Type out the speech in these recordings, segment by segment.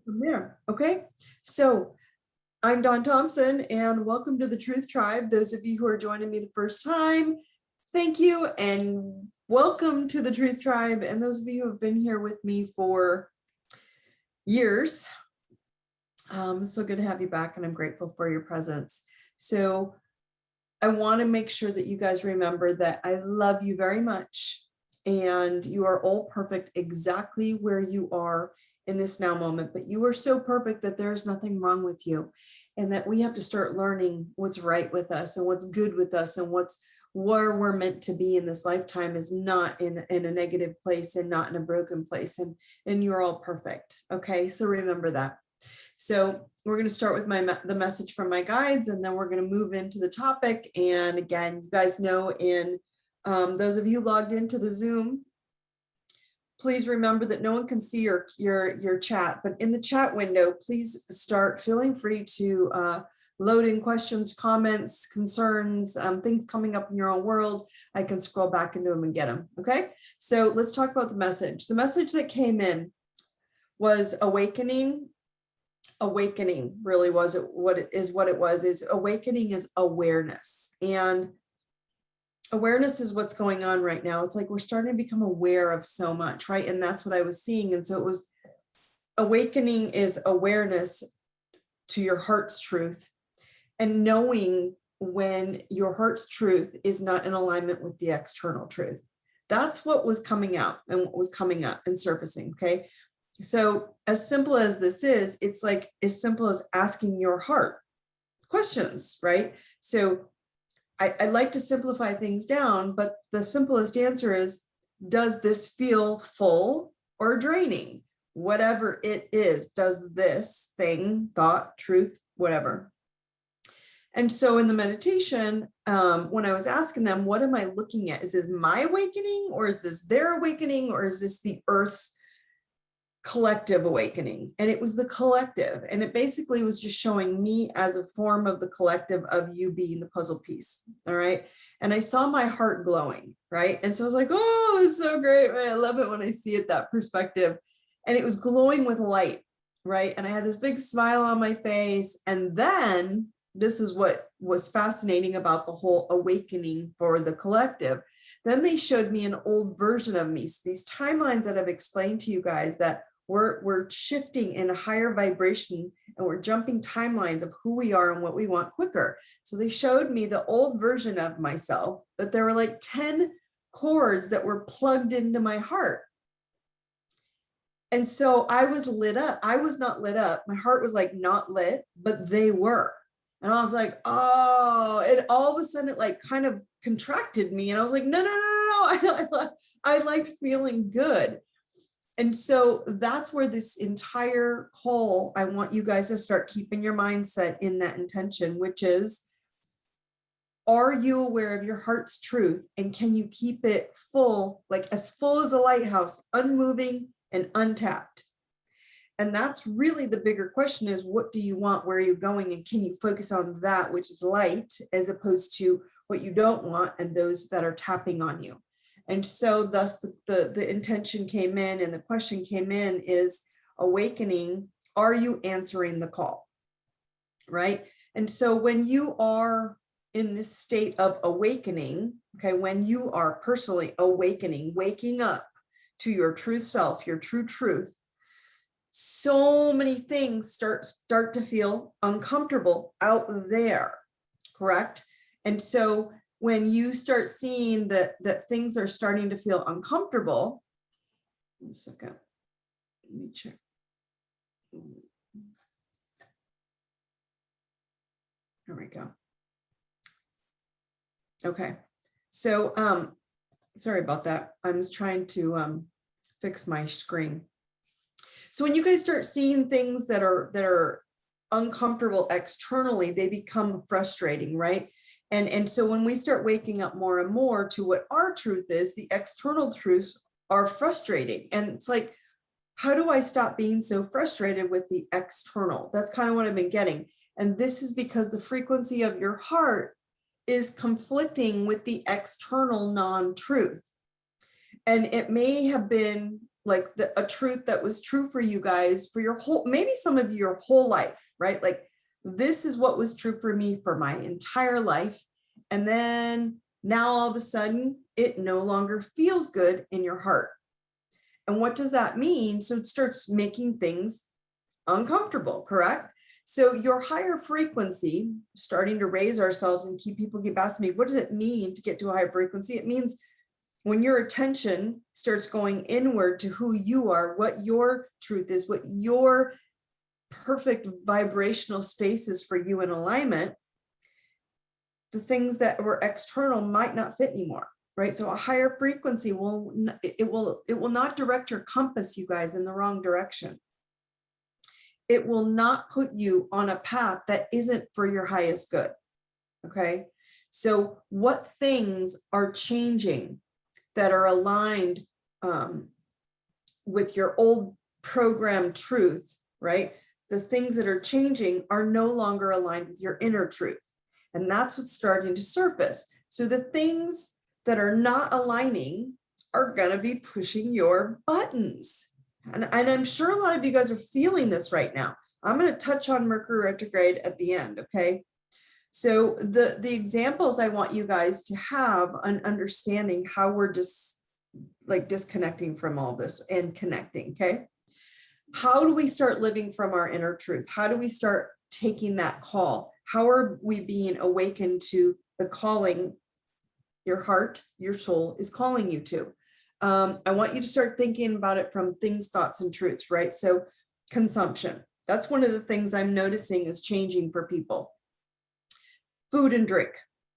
From there. Okay. So I'm Dawn Thompson and welcome to the Truth Tribe. Those of you who are joining me the first time, thank you and welcome to the Truth Tribe. And those of you who have been here with me for years, so good to have you back and I'm grateful for your presence. So I want to make sure that you guys remember that I love you very much and you are all perfect exactly where you are in this now moment, but you are so perfect that there's nothing wrong with you and that we have to start learning what's right with us and what's good with us and where we're meant to be in this lifetime is not in a negative place and not in a broken place, and you're all perfect. Okay, so remember that. So we're going to start with the message from my guides, and then we're going to move into the topic. And again, you guys know, those of you logged into the Zoom, please remember that no one can see your chat, but in the chat window, please start feeling free to load in questions, comments, concerns, things coming up in your own world. I can scroll back into them and get them. Okay, so let's talk about the message. The message that came in was awakening. Awakening really was what it was is awakening is awareness, and awareness is what's going on right now. It's like we're starting to become aware of so much, right? And that's what I was seeing. And so it was awakening is awareness to your heart's truth and knowing when your heart's truth is not in alignment with the external truth. That's what was coming out and what was coming up and surfacing. Okay. So as simple as this is, it's like as simple as asking your heart questions, right? So I like to simplify things down, but the simplest answer is, does this feel full or draining? Whatever it is, does this thing, thought, truth, whatever. And so in the meditation, when I was asking them, what am I looking at? Is this my awakening or is this their awakening or is this the earth's collective awakening? And it was the collective, and it basically was just showing me as a form of the collective of you being the puzzle piece. All right, and I saw my heart glowing, right? And so I was like, oh, it's so great, man. I love it when I see it that perspective. And it was glowing with light, right? And I had this big smile on my face. And then this is what was fascinating about the whole awakening for the collective. Then they showed me an old version of me. So these timelines that I've explained to you guys, that we're shifting in a higher vibration and we're jumping timelines of who we are and what we want quicker. So they showed me the old version of myself, but there were like 10 cords that were plugged into my heart. And so I was lit up. I was not lit up. My heart was like not lit, but they were. And I was like, oh, and all of a sudden it like kind of contracted me. And I was like, no. I like feeling good. And so that's where this entire call, I want you guys to start keeping your mindset in that intention, which is, are you aware of your heart's truth? And can you keep it full, like as full as a lighthouse, unmoving and untapped? And that's really the bigger question is, what do you want? Where are you going? And can you focus on that, which is light, as opposed to what you don't want and those that are tapping on you? And so thus the intention came in and the question came in is awakening. Are you answering the call? Right? And so when you are in this state of awakening, okay, when you are personally awakening, waking up to your true self, your true truth, so many things start to feel uncomfortable out there, correct? And so when you start seeing that things are starting to feel uncomfortable, 1 second, let me check. There we go. Okay, so sorry about that. I was trying to fix my screen. So when you guys start seeing things that are uncomfortable externally, they become frustrating, right? And so when we start waking up more and more to what our truth is, the external truths are frustrating. And it's like, how do I stop being so frustrated with the external? That's kind of what I've been getting. And this is because the frequency of your heart is conflicting with the external non-truth. And it may have been like a truth that was true for you guys for your whole, maybe some of your whole life, right? Like this is what was true for me for my entire life. And then now all of a sudden it no longer feels good in your heart. And what does that mean? So it starts making things uncomfortable, correct? So your higher frequency, starting to raise ourselves, and people keep asking me, what does it mean to get to a higher frequency? It means when your attention starts going inward to who you are, what your truth is, what your perfect vibrational space is for you in alignment, the things that were external might not fit anymore, right? So a higher frequency will not direct your compass, you guys, in the wrong direction. It will not put you on a path that isn't for your highest good. Okay. So what things are changing that are aligned with your old program truth, right? The things that are changing are no longer aligned with your inner truth. And that's what's starting to surface. So the things that are not aligning are going to be pushing your buttons. And I'm sure a lot of you guys are feeling this right now. I'm going to touch on Mercury retrograde at the end, okay? So the examples I want you guys to have an understanding how we're just like disconnecting from all this and connecting, okay? How do we start living from our inner truth? How do we start taking that call? How are we being awakened to the calling your heart, your soul is calling you to? I want you to start thinking about it from things, thoughts, and truths, right? So consumption, that's one of the things I'm noticing is changing for people. Food and drink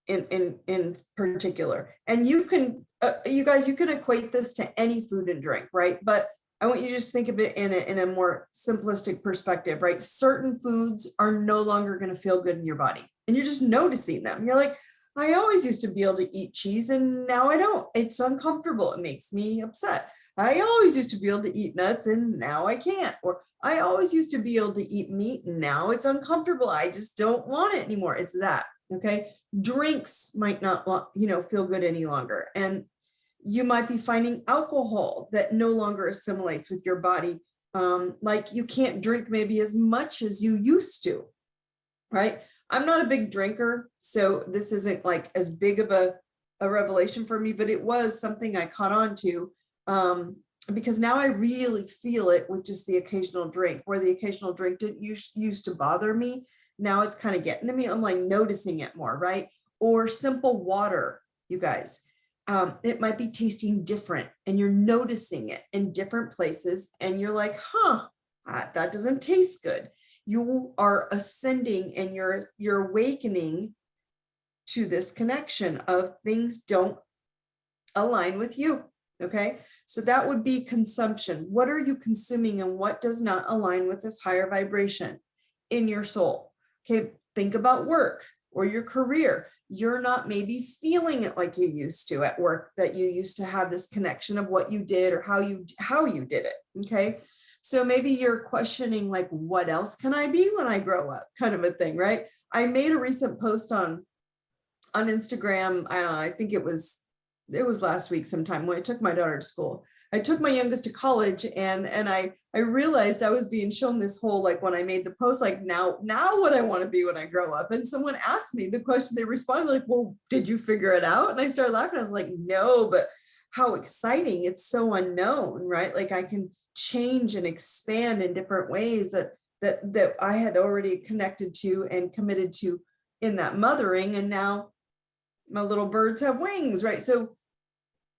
in particular. And you can, you guys, you can equate this to any food and drink, right? But I want you to just think of it in a more simplistic perspective, right? Certain foods are no longer going to feel good in your body. And you're just noticing them. You're like, I always used to be able to eat cheese and now I don't. It's uncomfortable. It makes me upset. I always used to be able to eat nuts and now I can't. Or I always used to be able to eat meat and now it's uncomfortable. I just don't want it anymore. It's that. Okay. Drinks might not, feel good any longer. And you might be finding alcohol that no longer assimilates with your body. Like you can't drink maybe as much as you used to, right? I'm not a big drinker, so this isn't like as big of a revelation for me, but it was something I caught on to because now I really feel it with just the occasional drink, where the occasional drink didn't used to bother me. Now it's kind of getting to me. I'm like noticing it more, right? Or simple water, you guys. It might be tasting different and you're noticing it in different places and you're like, that doesn't taste good. You are ascending and you're awakening to this connection of things don't align with you. Okay. So that would be consumption. What are you consuming and what does not align with this higher vibration in your soul? Okay. Think about work or your career. You're not maybe feeling it like you used to at work, that you used to have this connection of what you did or how you did it. Okay. So maybe you're questioning like, what else can I be when I grow up, kind of a thing, right? I made a recent post on Instagram. I think it was last week sometime when I took my daughter to school. I took my youngest to college and I realized I was being shown this whole, like when I made the post, like now what I want to be when I grow up. And someone asked me the question, they responded like, well, did you figure it out? And I started laughing. I was like, no, but how exciting. It's so unknown, right? Like I can change and expand in different ways that I had already connected to and committed to in that mothering. And now my little birds have wings, right? So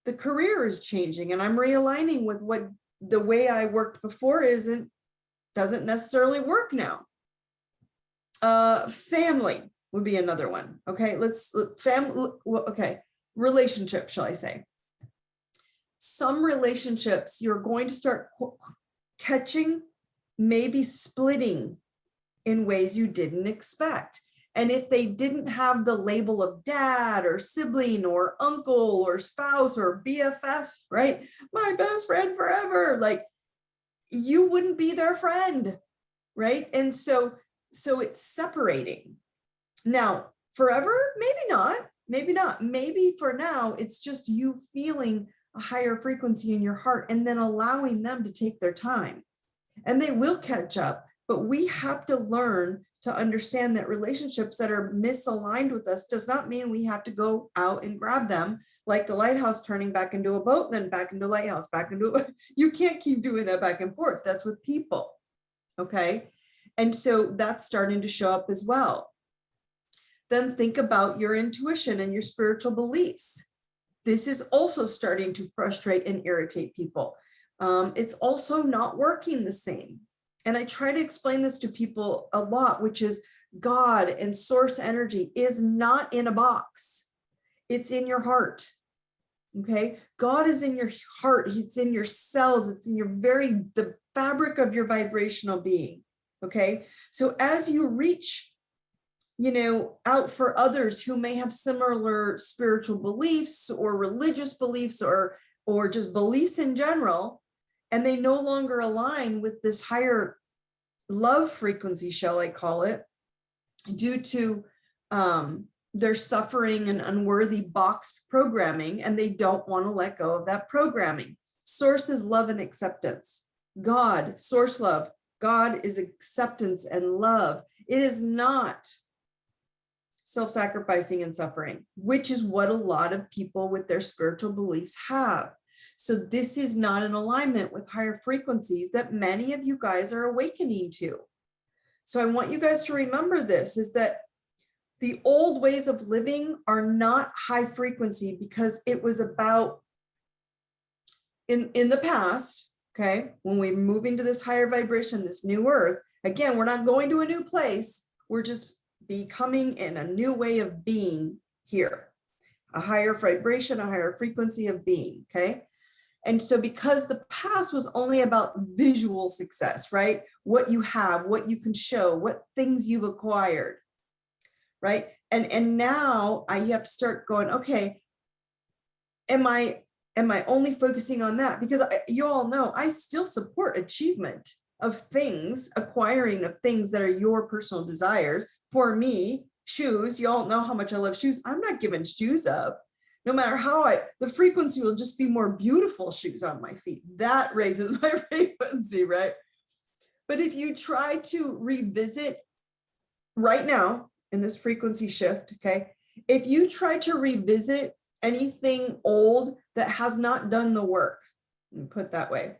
the career is changing and I'm realigning with what the way I worked before doesn't necessarily work now. Family would be another one. Okay, relationship, shall I say. Some relationships you're going to start catching, maybe splitting in ways you didn't expect. And if they didn't have the label of dad or sibling or uncle or spouse or BFF, right? My best friend forever, like you wouldn't be their friend, right? And so it's separating. Now, forever, maybe not. Maybe for now, it's just you feeling a higher frequency in your heart and then allowing them to take their time. And they will catch up, but we have to learn to understand that relationships that are misaligned with us does not mean we have to go out and grab them like the lighthouse turning back into a boat, then back into a lighthouse, back into a, you can't keep doing that back and forth. That's with people. Okay. And so that's starting to show up as well. Then think about your intuition and your spiritual beliefs. This is also starting to frustrate and irritate people. It's also not working the same. And I try to explain this to people a lot, which is God and source energy is not in a box. It's in your heart. Okay. God is in your heart. It's in your cells. It's in the fabric of your vibrational being. Okay. So as you reach, out for others who may have similar spiritual beliefs or religious beliefs or just beliefs in general, and they no longer align with this higher love frequency, shall I call it, due to their suffering and unworthy boxed programming, and they don't want to let go of that programming. Source is love and acceptance. God, source love. God is acceptance and love. It is not self-sacrificing and suffering, which is what a lot of people with their spiritual beliefs have. So this is not in alignment with higher frequencies that many of you guys are awakening to. So I want you guys to remember this, is that the old ways of living are not high frequency because it was about in the past, okay, when we move into this higher vibration, this new earth, again, we're not going to a new place. We're just becoming in a new way of being here, a higher vibration, a higher frequency of being, okay? And so because the past was only about visual success, right? What you have, what you can show, what things you've acquired, right? And now you have to start going, okay, am I only focusing on that? Because you all know I still support achievement of things, acquiring of things that are your personal desires. For me, shoes, you all know how much I love shoes. I'm not giving shoes up. No matter how the frequency will just be more beautiful shoes on my feet. That raises my frequency, right? But if you try to revisit right now in this frequency shift, okay, if you try to revisit anything old that has not done the work, put that way,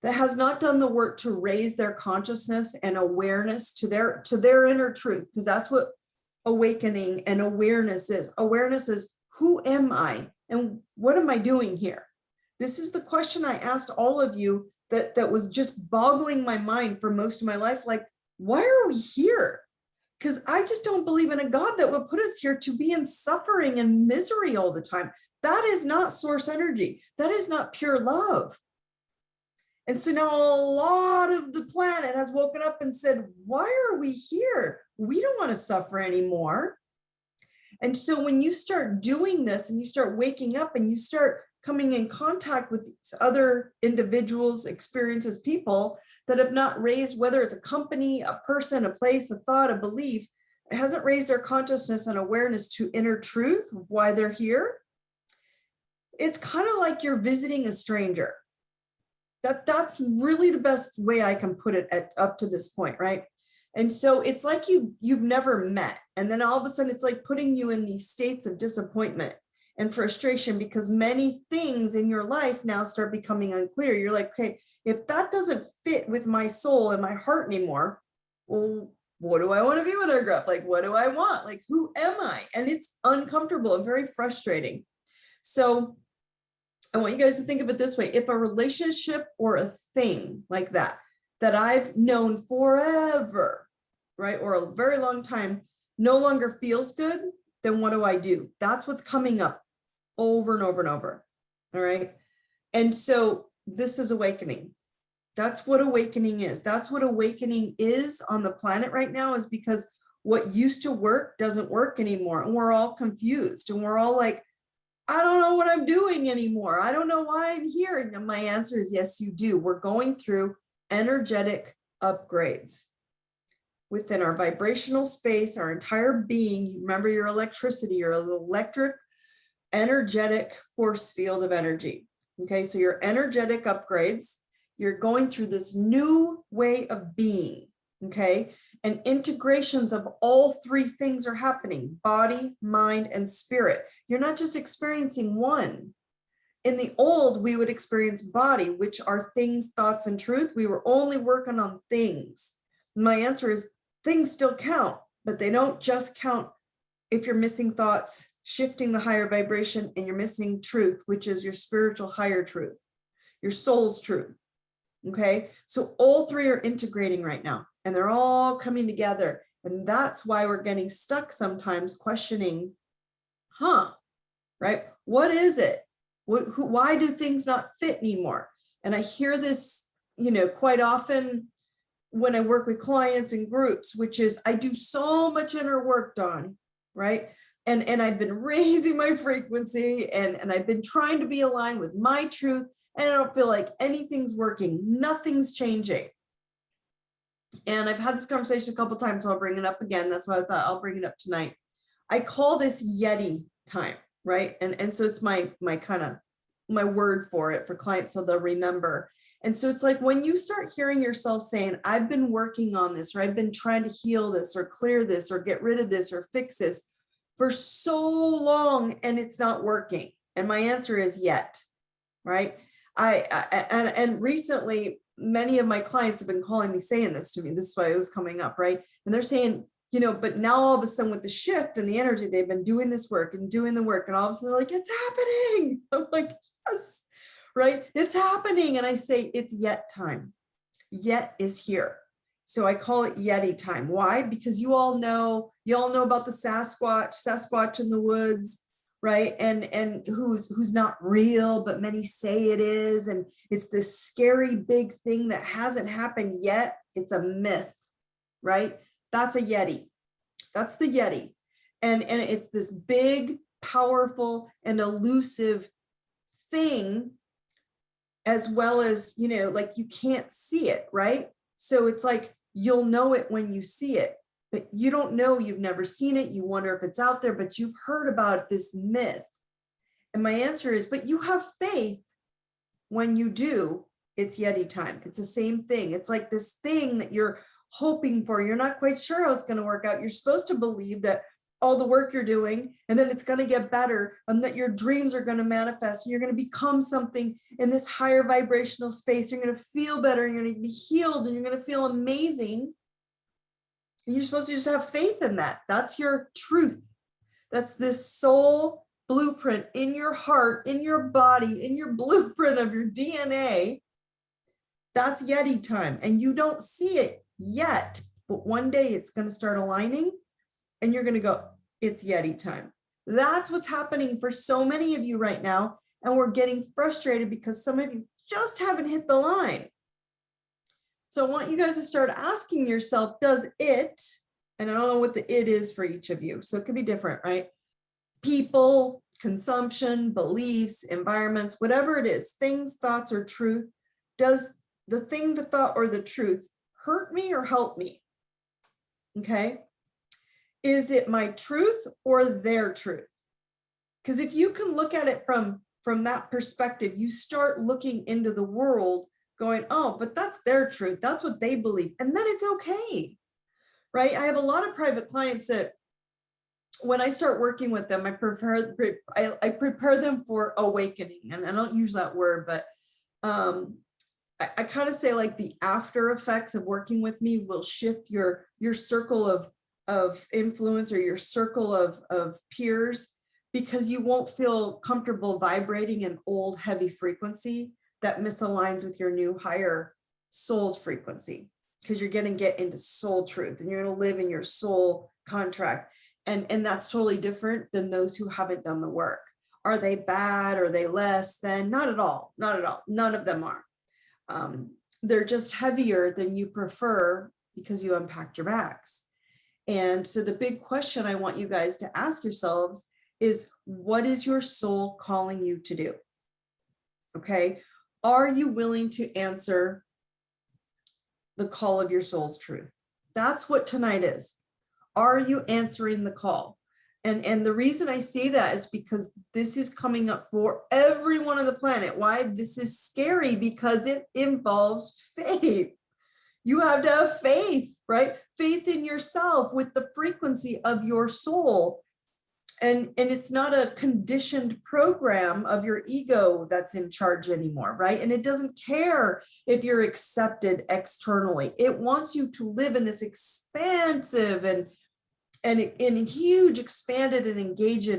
that has not done the work to raise their consciousness and awareness to their inner truth, because that's what awakening and awareness is. Awareness is, who am I and what am I doing here? This is the question I asked all of you that was just boggling my mind for most of my life. Like, why are we here? Because I just don't believe in a God that would put us here to be in suffering and misery all the time. That is not source energy. That is not pure love. And so now a lot of the planet has woken up and said, why are we here? We don't want to suffer anymore. And so when you start doing this and you start waking up and you start coming in contact with these other individuals, experiences, people that have not raised, whether it's a company, a person, a place, a thought, a belief, it hasn't raised their consciousness and awareness to inner truth of why they're here. It's kind of like you're visiting a stranger. That's really the best way I can put it up to this point, right? And so it's like you've never met. And then all of a sudden it's like putting you in these states of disappointment and frustration because many things in your life now start becoming unclear. You're like, okay, if that doesn't fit with my soul and my heart anymore, well, what do I want to be when I grow up? Like, what do I want? Like, who am I? And it's uncomfortable and very frustrating. So I want you guys to think of it this way. If a relationship or a thing like that I've known forever, right, or a very long time, no longer feels good, then what do? That's what's coming up over and over and over. All right. And so this is awakening. That's what awakening is. That's what awakening is on the planet right now, is because what used to work doesn't work anymore. And we're all confused and we're all like, I don't know what I'm doing anymore. I don't know why I'm here. And my answer is yes, you do. We're going through energetic upgrades within our vibrational space, our entire being. You remember your electricity, your electric energetic force field of energy. Okay, so your energetic upgrades, you're going through this new way of being. Okay, and integrations of all three things are happening: body, mind, and spirit. You're not just experiencing one. In the old, we would experience body, which are things, thoughts, and truth. We were only working on things. My answer is things still count, but they don't just count if you're missing thoughts, shifting the higher vibration, and you're missing truth, which is your spiritual higher truth, your soul's truth. Okay, so all three are integrating right now, and they're all coming together. And that's why we're getting stuck sometimes questioning, right? What is it? Why do things not fit anymore? And I hear this, quite often when I work with clients and groups, which is I do so much inner work, Dawn, right? And I've been raising my frequency and I've been trying to be aligned with my truth, and I don't feel like anything's working. Nothing's changing. And I've had this conversation a couple of times, so I'll bring it up again. That's why I thought I'll bring it up tonight. I call this Yeti time, right? And so it's my kind of my word for it for clients, so they'll remember. And so it's like when you start hearing yourself saying, I've been working on this, or I've been trying to heal this or clear this or get rid of this or fix this for so long, and it's not working. And my answer is yet, right? And recently, many of my clients have been calling me saying this to me. This is why it was coming up, right? And they're saying, but now all of a sudden with the shift and the energy, they've been doing this work and doing the work. And all of a sudden they're like, it's happening. I'm like, yes, right? It's happening. And I say, it's yet time. Yet is here. So I call it Yeti time. Why? Because you all know about the Sasquatch in the woods, right? And who's not real, but many say it is. And it's this scary big thing that hasn't happened yet. It's a myth, right? That's a Yeti. That's the Yeti. And it's this big, powerful, and elusive thing, as well as, like you can't see it, right? So it's like, you'll know it when you see it, but you don't know, you've never seen it. You wonder if it's out there, but you've heard about this myth. And my answer is, but you have faith when you do. It's Yeti time. It's the same thing. It's like this thing that you're hoping for. You're not quite sure how it's going to work out. You're supposed to believe that all the work you're doing, and then it's going to get better, and that your dreams are going to manifest, and you're going to become something in this higher vibrational space. You're going to feel better, and you're going to be healed, and you're going to feel amazing. And you're supposed to just have faith in that. That's your truth. That's this soul blueprint in your heart, in your body, in your blueprint of your DNA. That's Yeti time. And you don't see it yet, but one day it's going to start aligning, and you're going to go, it's Yeti time. That's what's happening for so many of you right now. And we're getting frustrated because some of you just haven't hit the line. So I want you guys to start asking yourself, does it, and I don't know what the it is for each of you, so it could be different, right? People, consumption, beliefs, environments, whatever it is, things, thoughts, or truth, does the thing, the thought, or the truth hurt me or help me? Okay. Is it my truth or their truth? Because if you can look at it from that perspective, you start looking into the world going, oh, but that's their truth. That's what they believe. And then it's okay, right? I have a lot of private clients that when I start working with them, I prepare them for awakening. And I don't use that word, but I kind of say like the after effects of working with me will shift your circle of influence or your circle of peers, because you won't feel comfortable vibrating an old heavy frequency that misaligns with your new higher soul's frequency, because you're going to get into soul truth and you're going to live in your soul contract. And that's totally different than those who haven't done the work. Are they bad? Are they less than? Not at all. Not at all. None of them are. They're just heavier than you prefer because you unpacked your bags. And so the big question I want you guys to ask yourselves is, what is your soul calling you to do? Okay. Are you willing to answer the call of your soul's truth? That's what tonight is. Are you answering the call? And the reason I say that is because this is coming up for everyone on the planet. Why this is scary? Because it involves faith. You have to have faith, right? Faith in yourself with the frequency of your soul. And it's not a conditioned program of your ego that's in charge anymore, right? And it doesn't care if you're accepted externally. It wants you to live in this expansive and in huge, expanded and engaged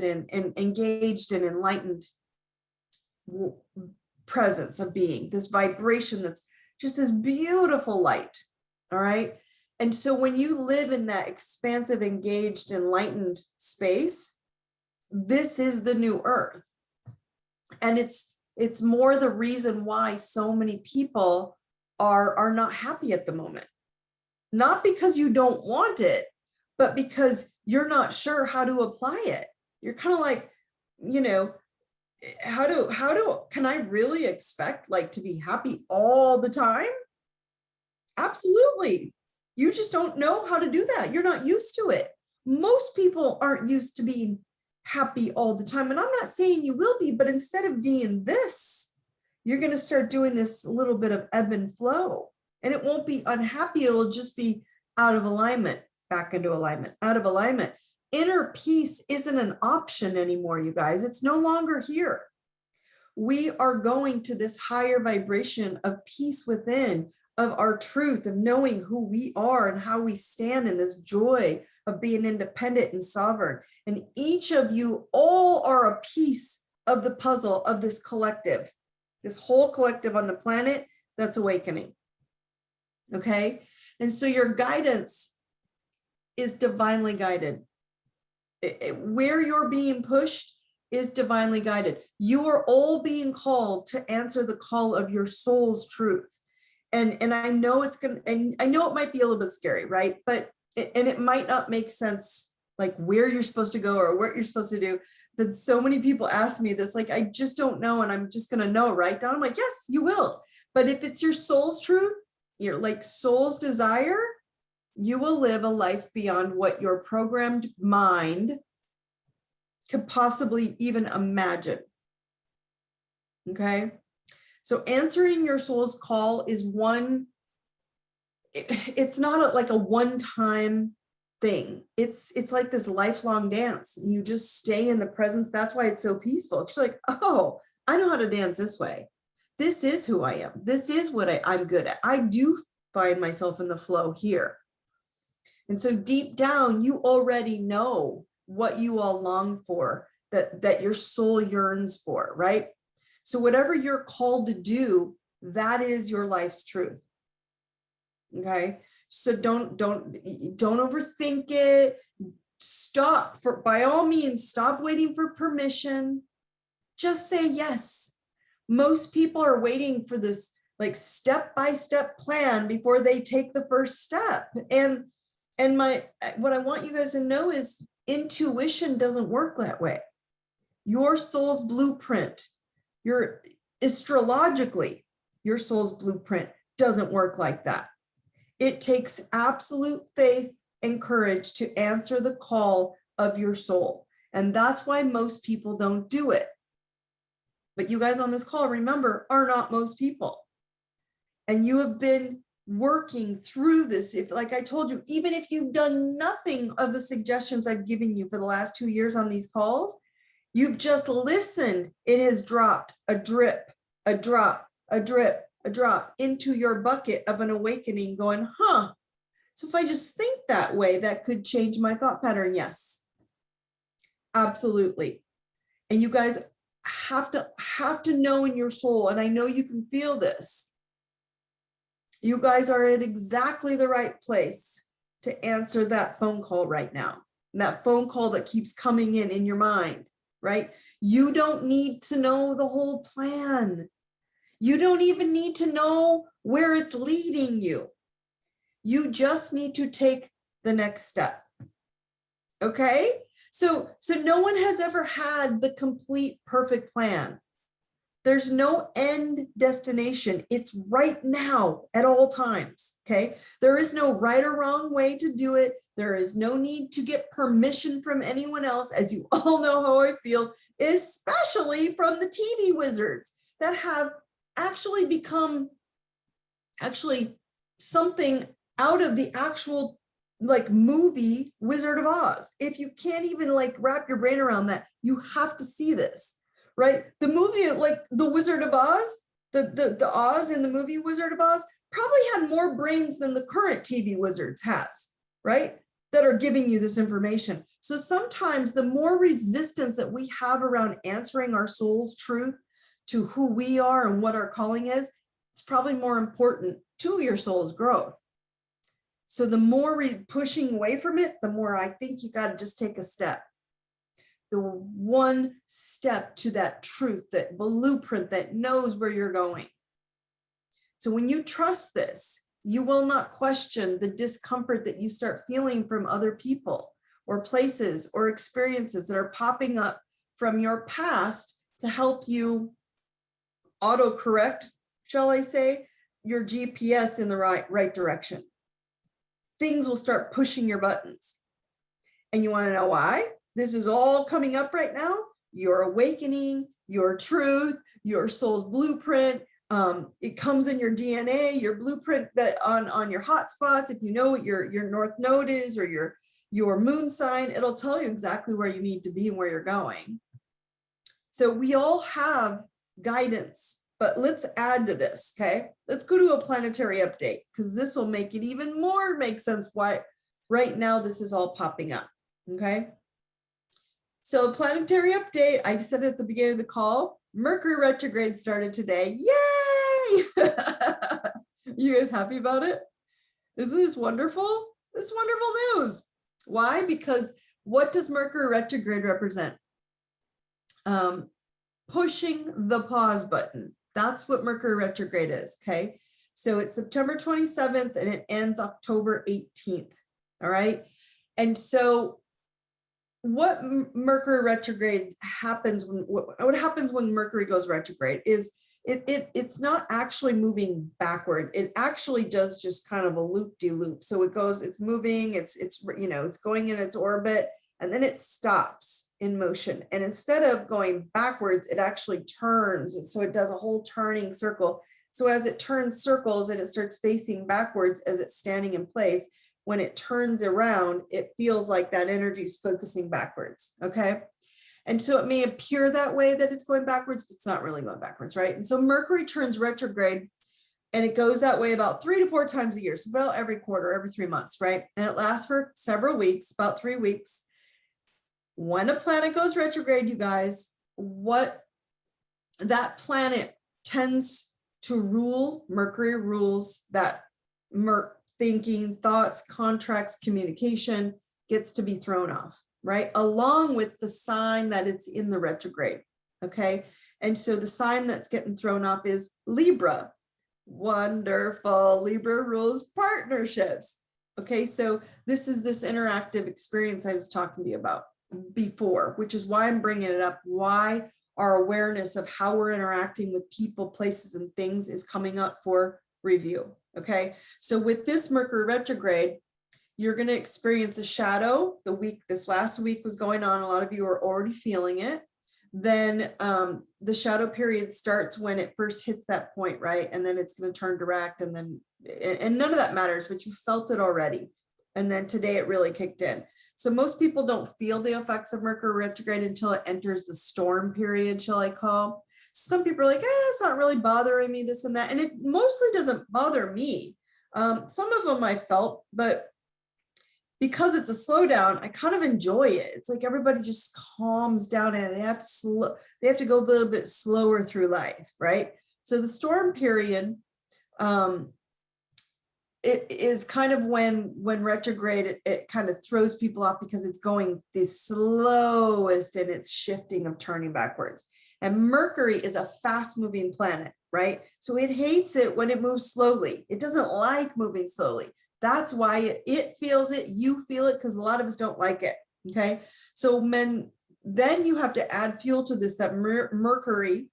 and enlightened presence of being, this vibration that's just this beautiful light. All right. And so when you live in that expansive, engaged, enlightened space, this is the new earth. And it's more the reason why so many people are not happy at the moment. Not because you don't want it, but because you're not sure how to apply it. You're kind of like, you know, can I really expect like to be happy all the time? Absolutely. You just don't know how to do that. You're not used to it. Most people aren't used to being happy all the time. And I'm not saying you will be, but instead of doing this, you're going to start doing this little bit of ebb and flow. And it won't be unhappy. It'll just be out of alignment, back into alignment, out of alignment. Inner peace isn't an option anymore, you guys. It's no longer here. We are going to this higher vibration of peace within, of our truth, of knowing who we are and how we stand in this joy of being independent and sovereign. And each of you all are a piece of the puzzle of this collective, this whole collective on the planet that's awakening. Okay. And so your guidance is divinely guided. Where you're being pushed is divinely guided. You are all being called to answer the call of your soul's truth. And I know it's going to, and I know it might be a little bit scary, right? But, and it might not make sense, like where you're supposed to go or what you're supposed to do. But so many people ask me this, like, I just don't know. And I'm just going to know, right? Don, I'm like, yes, you will. But if it's your soul's truth, your like soul's desire, you will live a life beyond what your programmed mind could possibly even imagine. Okay. So answering your soul's call is it's not like a one-time thing. It's like this lifelong dance. You just stay in the presence. That's why it's so peaceful. It's like, oh, I know how to dance this way. This is who I am. This is what I'm good at. I do find myself in the flow here. And so deep down, you already know what you all long for, that your soul yearns for, right? So whatever you're called to do, that is your life's truth. Okay. So don't overthink it. By all means, stop waiting for permission. Just say yes. Most people are waiting for this like step-by-step plan before they take the first step. And what I want you guys to know is intuition doesn't work that way. Your soul's blueprint, astrologically, your soul's blueprint doesn't work like that. It takes absolute faith and courage to answer the call of your soul. And that's why most people don't do it. But you guys on this call, remember, are not most people. And you have been working through this. If, like I told you, even if you've done nothing of the suggestions I've given you for the last 2 years on these calls, you've just listened. It has dropped a drip, a drop, a drip, a drop into your bucket of an awakening going, so if I just think that way, that could change my thought pattern. Yes, absolutely. And you guys have to know in your soul, and I know you can feel this, you guys are at exactly the right place to answer that phone call right now. And that phone call that keeps coming in your mind, right? You don't need to know the whole plan. You don't even need to know where it's leading you. You just need to take the next step. Okay? So no one has ever had the complete perfect plan. There's no end destination. It's right now at all times, okay? There is no right or wrong way to do it. There is no need to get permission from anyone else, as you all know how I feel, especially from the TV wizards that have actually become something out of the actual like movie Wizard of Oz. If you can't even like wrap your brain around that, you have to see this. Right? The movie, like the Wizard of Oz, the Oz in the movie Wizard of Oz probably had more brains than the current TV wizards has, right? That are giving you this information. So sometimes the more resistance that we have around answering our soul's truth to who we are and what our calling is, it's probably more important to your soul's growth. So the more pushing away from it, the more I think you got to just take a step. The one step to that truth, that blueprint that knows where you're going. So when you trust this, you will not question the discomfort that you start feeling from other people or places or experiences that are popping up from your past to help you autocorrect, shall I say, your GPS in the right direction. Things will start pushing your buttons. And you want to know why? This is all coming up right now. Your awakening, your truth, your soul's blueprint. It comes in your DNA, your blueprint that on your hot spots. If you know what your north node is or your moon sign, it'll tell you exactly where you need to be and where you're going. So we all have guidance, but let's add to this, okay? Let's go to a planetary update because this will make it even more make sense why right now this is all popping up, okay? So planetary update, I said at the beginning of the call, Mercury retrograde started today. Yay! You guys happy about it? Isn't this wonderful? This is wonderful news. Why? Because what does Mercury retrograde represent? Pushing the pause button. That's what Mercury retrograde is, okay? So it's September 27th and it ends October 18th, all right? And so what Mercury retrograde happens what happens when Mercury goes retrograde is it's not actually moving backward. It actually does just kind of a loop-de-loop. So it's moving, it's going in its orbit, and then it stops in motion. And instead of going backwards, it actually turns. So it does a whole turning circle. So as it turns circles and it starts facing backwards as it's standing in place, when it turns around, it feels like that energy is focusing backwards, okay? And so it may appear that way that it's going backwards, but it's not really going backwards, right? And so Mercury turns retrograde and it goes that way about 3 to 4 times a year. So about every quarter, every 3 months, right? And it lasts for several weeks, about 3 weeks. When a planet goes retrograde, you guys, what that planet tends to rule, Mercury rules that thinking, thoughts, contracts, communication gets to be thrown off, right? Along with the sign that it's in the retrograde, okay? And so the sign that's getting thrown off is Libra. Wonderful. Libra rules partnerships. Okay, so this is this interactive experience I was talking to you about before, which is why I'm bringing it up, why our awareness of how we're interacting with people, places, and things is coming up for review. Okay, so with this Mercury retrograde, you're going to experience a shadow. This last week was going on. A lot of you are already feeling it. Then the shadow period starts when it first hits that point, right? And then it's going to turn direct, and none of that matters, but you felt it already. And then today it really kicked in. So most people don't feel the effects of Mercury retrograde until it enters the storm period, shall I call. Some people are like, it's not really bothering me, this and that. And it mostly doesn't bother me. Some of them I felt, but because it's a slowdown, I kind of enjoy it. It's like everybody just calms down and they have to go a little bit slower through life, right? So the storm period, it is kind of when retrograde, it kind of throws people off because it's going the slowest and it's shifting of turning backwards. And Mercury is a fast moving planet, right? So it hates it when it moves slowly. It doesn't like moving slowly. That's why it feels it, you feel it, because a lot of us don't like it, okay? So then you have to add fuel to this, that Mercury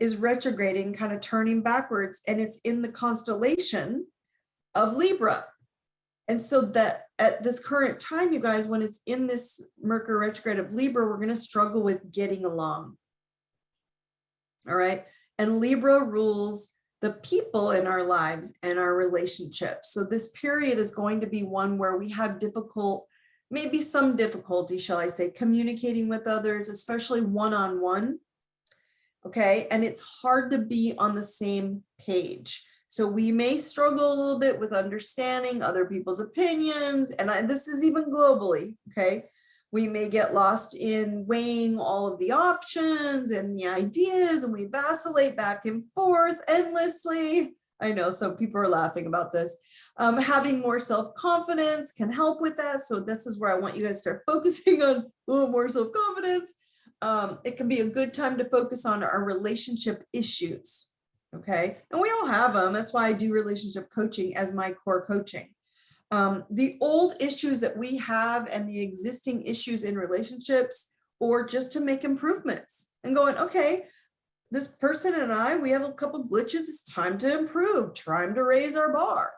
is retrograding, kind of turning backwards, and it's in the constellation of Libra. And so that at this current time, you guys, when it's in this Mercury retrograde of Libra, we're going to struggle with getting along. All right. And Libra rules the people in our lives and our relationships. So this period is going to be one where we have maybe some difficulty, shall I say, communicating with others, especially one-on-one. Okay. And it's hard to be on the same page. So we may struggle a little bit with understanding other people's opinions. And this is even globally. Okay. We may get lost in weighing all of the options and the ideas, and we vacillate back and forth endlessly. I know some people are laughing about this. Having more self-confidence can help with that. So this is where I want you guys to start focusing on a little more self-confidence. It can be a good time to focus on our relationship issues. Okay. And we all have them. That's why I do relationship coaching as my core coaching. The old issues that we have and the existing issues in relationships, or just to make improvements and going, okay, this person and I, we have a couple glitches. It's time to improve, time to raise our bar.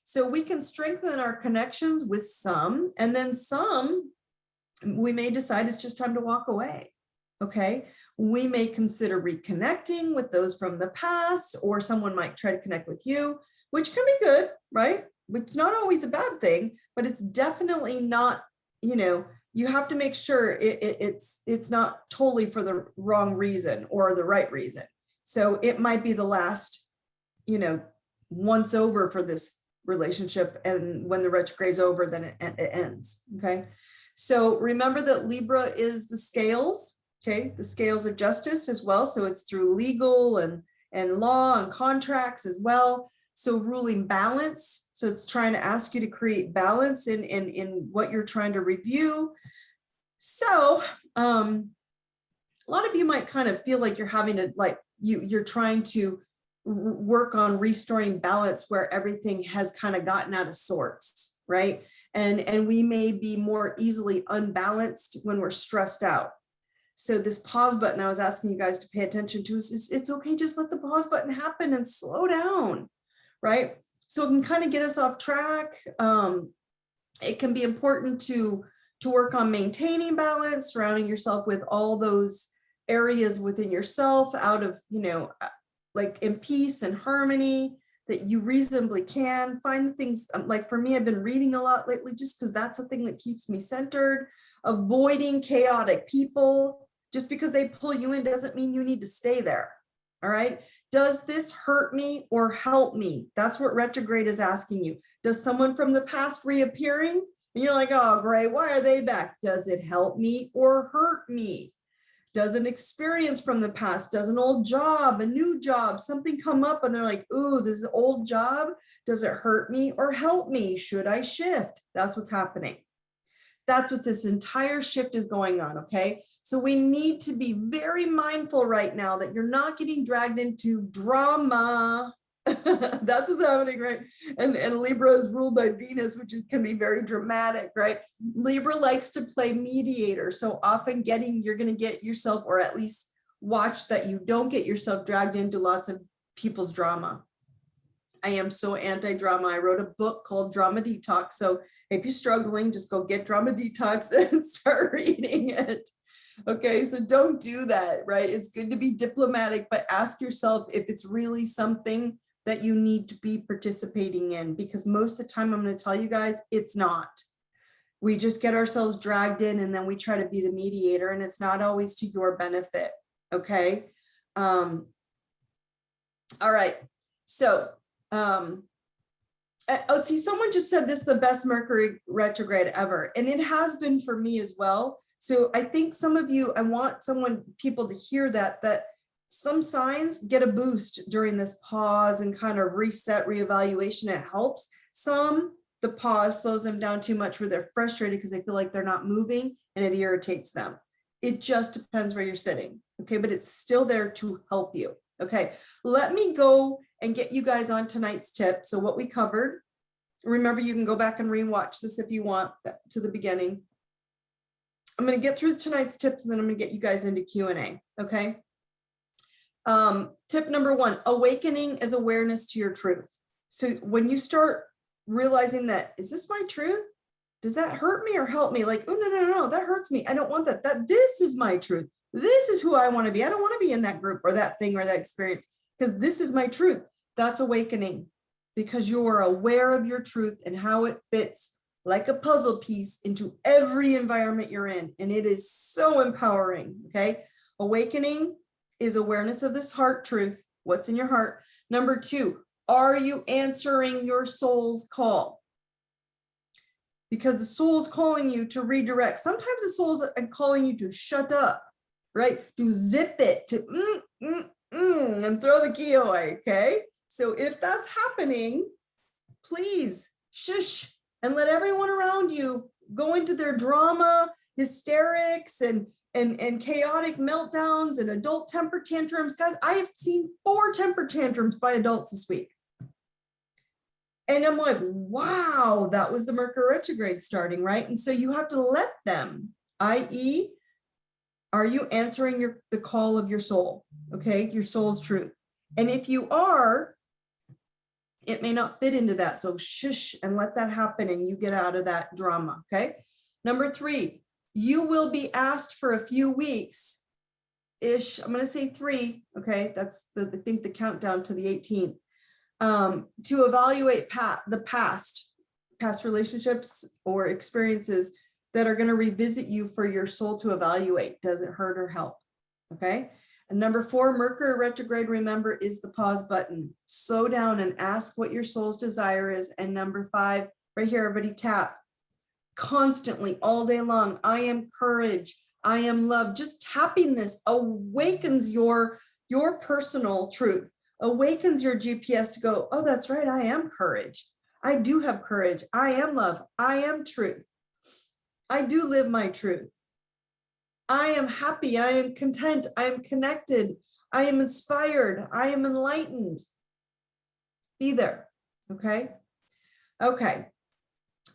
So we can strengthen our connections with some, and then some, we may decide it's just time to walk away. Okay. We may consider reconnecting with those from the past, or someone might try to connect with you, which can be good, right? It's not always a bad thing, but it's definitely not, you have to make sure it's not totally for the wrong reason or the right reason. So it might be the last, once over for this relationship. And when the retrograde's over, then it ends. Okay. So remember that Libra is the scales. Okay. The scales of justice as well. So it's through legal and law and contracts as well. So ruling balance. So it's trying to ask you to create balance in what you're trying to review. So a lot of you might kind of feel like you're having to, you're trying to work on restoring balance where everything has kind of gotten out of sorts, right? And we may be more easily unbalanced when we're stressed out. So this pause button, I was asking you guys to pay attention to, it's okay, just let the pause button happen and slow down. Right? So it can kind of get us off track. It can be important to work on maintaining balance, surrounding yourself with all those areas within yourself out of, like in peace and harmony that you reasonably can. Find the things, like for me, I've been reading a lot lately just because that's the thing that keeps me centered. Avoiding chaotic people. Just because they pull you in doesn't mean you need to stay there. All right. Does this hurt me or help me? That's what retrograde is asking you. Does someone from the past reappearing? And you're like, oh, great. Why are they back? Does it help me or hurt me? Does an experience from the past, does an old job, a new job, something come up and they're like, ooh, this is an old job. Does it hurt me or help me? Should I shift? That's what's happening. That's what this entire shift is going on, okay? So we need to be very mindful right now that you're not getting dragged into drama. That's what's happening, right? And Libra is ruled by Venus, which can be very dramatic, right? Libra likes to play mediator. So often you're going to get yourself, or at least watch that you don't get yourself dragged into lots of people's drama. I am so anti-drama. I wrote a book called Drama Detox. So if you're struggling, just go get Drama Detox and start reading it. Okay, so don't do that, right? It's good to be diplomatic, but ask yourself if it's really something that you need to be participating in, because most of the time, I'm going to tell you guys, it's not. We just get ourselves dragged in and then we try to be the mediator, and it's not always to your benefit. Okay. All right. So, see, someone just said this is the best Mercury retrograde ever. And it has been for me as well. So I think some of you, I want people to hear that some signs get a boost during this pause and kind of reset, reevaluation. It helps. Some, the pause slows them down too much where they're frustrated because they feel like they're not moving and it irritates them. It just depends where you're sitting. Okay. But it's still there to help you. Okay. Let me go and get you guys on tonight's tip. So what we covered, remember, you can go back and rewatch this if you want to the beginning. I'm going to get through tonight's tips and then I'm going to get you guys into Q&A. Okay. Tip number one, awakening is awareness to your truth. So when you start realizing that, is this my truth? Does that hurt me or help me? Like, oh, no, that hurts me. I don't want that. This is my truth. This is who I want to be. I don't want to be in that group or that thing or that experience because this is my truth. That's awakening because you are aware of your truth and how it fits like a puzzle piece into every environment you're in. And it is so empowering. Okay. Awakening is awareness of this heart truth. What's in your heart? Number two, are you answering your soul's call? Because the soul's calling you to redirect. Sometimes the soul's calling you to shut up, right? To zip it, to and throw the key away, okay? So if that's happening, please shush and let everyone around you go into their drama, hysterics, and chaotic meltdowns and adult temper tantrums. Guys, I have seen 4 temper tantrums by adults this week. And I'm like, wow, that was the Mercury retrograde starting, right? And so you have to let them, i.e., are you answering the call of your soul? Okay, your soul's truth. And if you are, it may not fit into that. So shush and let that happen and you get out of that drama, okay? Number 3, you will be asked for a few weeks-ish. I'm going to say 3, okay? That's, I think, the countdown to the 18th. To evaluate the past relationships or experiences that are going to revisit you for your soul to evaluate. Does it hurt or help? Okay. And number 4, Mercury retrograde, remember, is the pause button. Slow down and ask what your soul's desire is. And number 5, right here, everybody tap constantly all day long. I am courage. I am love. Just tapping this awakens your personal truth. Awakens your GPS to go, oh, that's right, I am courage. I do have courage. I am love. I am truth. I do live my truth. I am happy. I am content. I am connected. I am inspired. I am enlightened. Be there. Okay. Okay.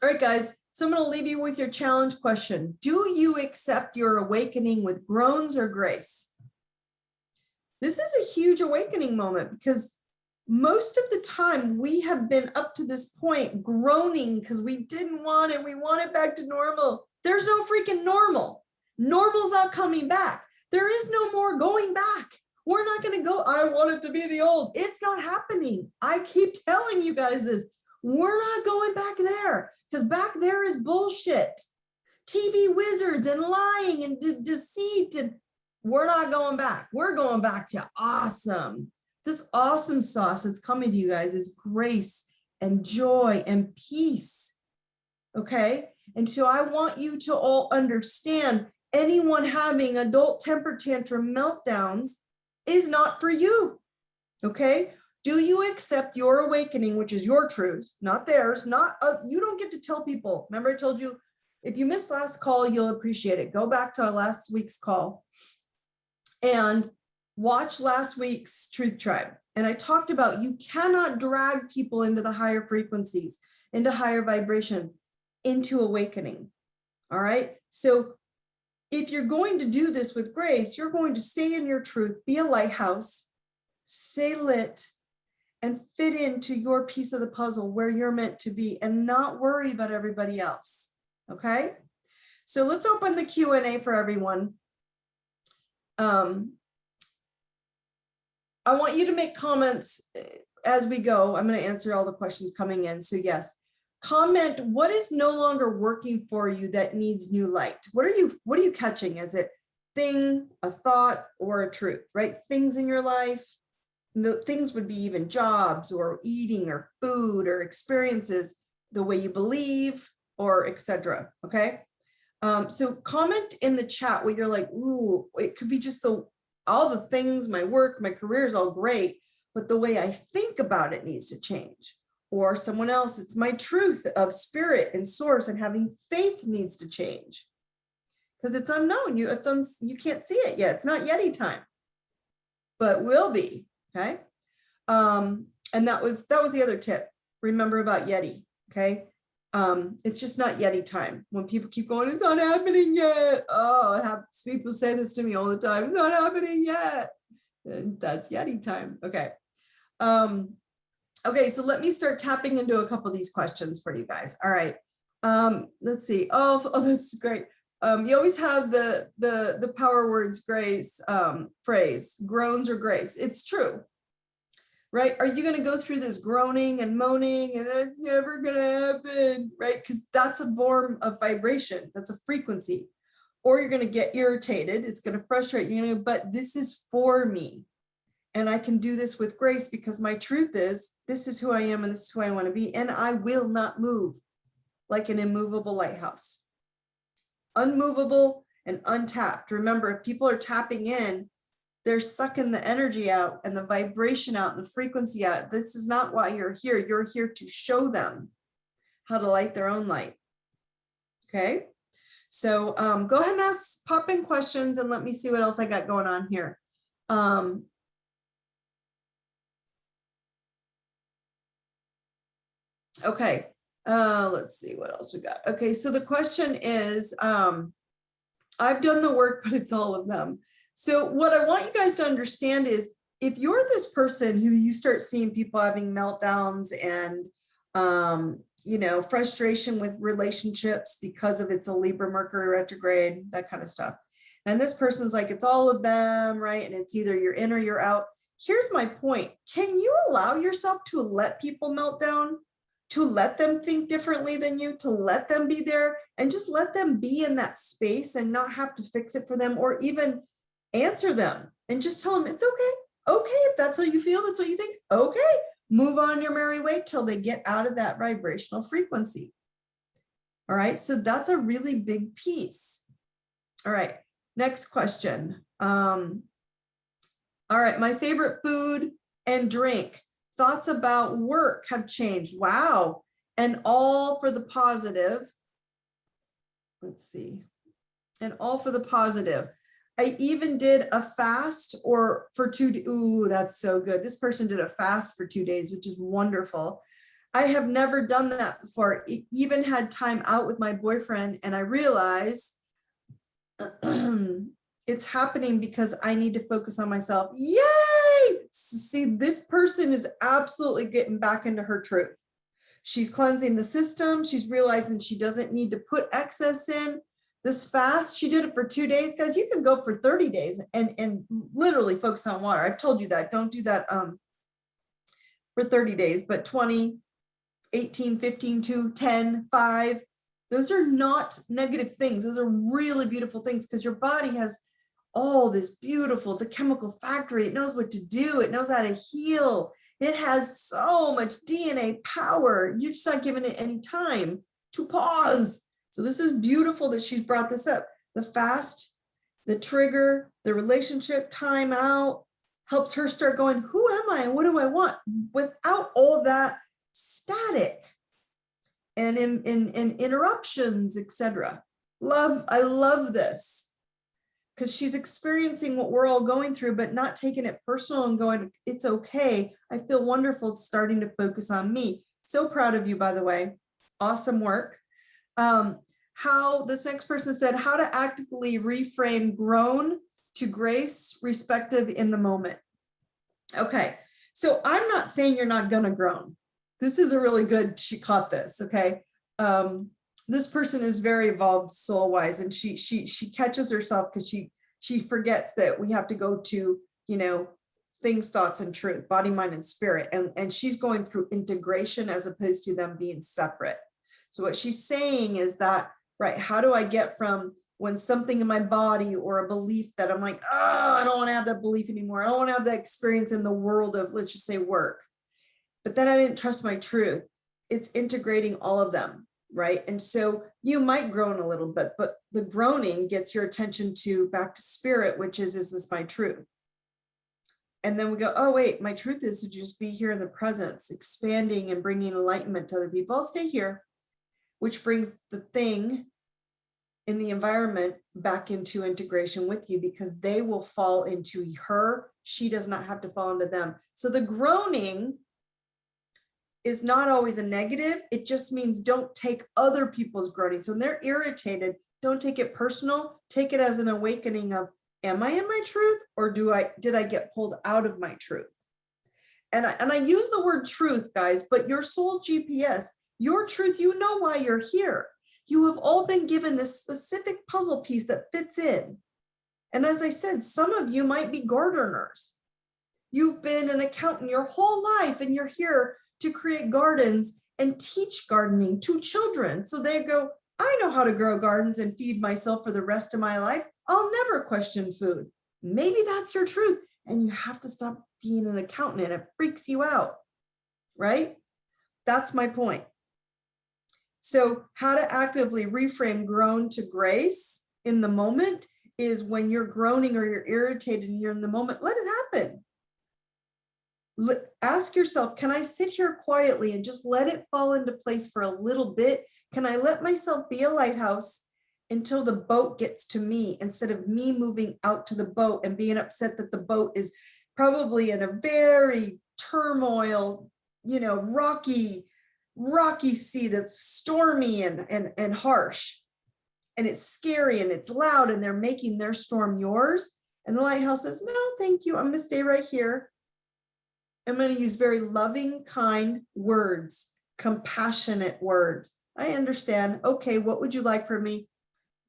All right, guys. So I'm going to leave you with your challenge question. Do you accept your awakening with groans or grace? This is a huge awakening moment because most of the time we have been up to this point groaning because we didn't want it. We want it back to normal. There's no freaking normal. Normal's not coming back. There is no more going back. We're not going to go, I want it to be the old. It's not happening. I keep telling you guys this. We're not going back there because back there is bullshit. TV wizards and lying and deceit, and we're not going back. We're going back to awesome. This awesome sauce that's coming to you guys is grace and joy and peace. Okay. And so I want you to all understand anyone having adult temper tantrum meltdowns is not for you. Okay. Do you accept your awakening, which is your truth, not theirs, you don't get to tell people. Remember I told you, if you missed last call, you'll appreciate it. Go back to last week's call and watch last week's Truth Tribe. And I talked about you cannot drag people into the higher frequencies, into higher vibration, into awakening. All right. So if you're going to do this with grace, you're going to stay in your truth, be a lighthouse, stay lit, and fit into your piece of the puzzle where you're meant to be and not worry about everybody else. Okay. So let's open the Q&A for everyone. I want you to make comments as we go. I'm going to answer all the questions coming in. So yes, comment what is no longer working for you that needs new light. What are you catching? Is it thing, a thought, or a truth, right? Things in your life. The things would be even jobs or eating or food or experiences, the way you believe, or etc. Okay. So comment in the chat what you're like, ooh, it could be just all the things, my work, my career is all great, but the way I think about it needs to change. Or someone else, it's my truth of spirit and source and having faith needs to change. Because it's unknown, you can't see it yet. It's not Yeti time, but will be, okay? And that was the other tip. Remember about Yeti, okay? It's just not Yeti time. When people keep going, it's not happening yet. Oh, people say this to me all the time. It's not happening yet. That's Yeti time. Okay. Okay, so let me start tapping into a couple of these questions for you guys. All right. Let's see. Oh, that's great. You always have the power words grace phrase, groans or grace. It's true, right? Are you going to go through this groaning and moaning and it's never going to happen, right? Because that's a form of vibration. That's a frequency. Or you're going to get irritated. It's going to frustrate you, but this is for me. And I can do this with grace because my truth is, this is who I am and this is who I want to be. And I will not move like an immovable lighthouse. Unmovable and untapped. Remember, if people are tapping in, they're sucking the energy out and the vibration out and the frequency out. This is not why you're here. You're here to show them how to light their own light. Okay. So go ahead and pop in questions and let me see what else I got going on here. Okay, let's see what else we got. Okay, so the question is, I've done the work, but it's all of them. So what I want you guys to understand is, if you're this person who you start seeing people having meltdowns and, frustration with relationships because of it's a Libra Mercury retrograde, that kind of stuff. And this person's like, it's all of them, right? And it's either you're in or you're out. Here's my point. Can you allow yourself to let people melt down? To let them think differently than you, to let them be there and just let them be in that space and not have to fix it for them or even answer them and just tell them it's okay. Okay, if that's how you feel, that's what you think. Okay, move on your merry way till they get out of that vibrational frequency. All right, so that's a really big piece. All right, next question. All right, my favorite food and drink. Thoughts about work have changed. Wow. And all for the positive. Let's see. And all for the positive. I even did a fast for 2 days. Ooh, that's so good. This person did a fast for 2 days, which is wonderful. I have never done that before. I even had time out with my boyfriend, and I realized it's happening because I need to focus on myself. Yay! See, this person is absolutely getting back into her truth. She's cleansing the system. She's realizing she doesn't need to put excess in. This fast, she did it for 2 days. Guys, you can go for 30 days and literally focus on water. I've told you that. Don't do that for 30 days, but 20, 18, 15, 2, 10, 5. Those are not negative things. Those are really beautiful things because your body has all this beautiful, it's a chemical factory. It knows what to do. It knows how to heal. It has so much DNA power. You're just not giving it any time to pause. So this is beautiful that she's brought this up. The fast, the trigger, the relationship time out helps her start going, who am I and what do I want? Without all that static and in interruptions, etc. I love this. Because she's experiencing what we're all going through, but not taking it personal and going, it's okay. I feel wonderful starting to focus on me. So proud of you, by the way. Awesome work. How this next person said, how to actively reframe groan to grace, respective in the moment. Okay, so I'm not saying you're not gonna groan. This is a really good, she caught this, okay? This person is very evolved soul-wise, and she catches herself because she forgets that we have to go to, things, thoughts, and truth, body, mind, and spirit. And she's going through integration as opposed to them being separate. So what she's saying is that, right, how do I get from when something in my body or a belief that I'm like, oh, I don't want to have that belief anymore. I don't want to have that experience in the world of, let's just say, work. But then I didn't trust my truth. It's integrating all of them. Right. And so you might groan a little bit, but the groaning gets your attention back to spirit, which is this my truth? And then we go, oh, wait, my truth is to just be here in the presence, expanding and bringing enlightenment to other people. I'll stay here, which brings the thing in the environment back into integration with you because they will fall into her. She does not have to fall into them. So the groaning is not always a negative. It just means don't take other people's groaning. So when they're irritated, don't take it personal. Take it as an awakening of, am I in my truth, or did I get pulled out of my truth? And I use the word truth, guys, but your soul GPS, your truth, you know why you're here. You have all been given this specific puzzle piece that fits in. And as I said, some of you might be gardeners. You've been an accountant your whole life, and you're here to create gardens and teach gardening to children. So they go, I know how to grow gardens and feed myself for the rest of my life. I'll never question food. Maybe that's your truth. And you have to stop being an accountant, and it freaks you out, right? That's my point. So how to actively reframe groan to grace in the moment is when you're groaning or you're irritated and you're in the moment, let it happen. Ask yourself, can I sit here quietly and just let it fall into place for a little bit? Can I let myself be a lighthouse until the boat gets to me, instead of me moving out to the boat and being upset that the boat is probably in a very turmoil, rocky sea that's stormy and harsh, and it's scary and it's loud, and they're making their storm yours. And the lighthouse says, no, thank you. I'm going to stay right here. I'm going to use very loving, kind words, compassionate words. I understand. Okay, what would you like from me?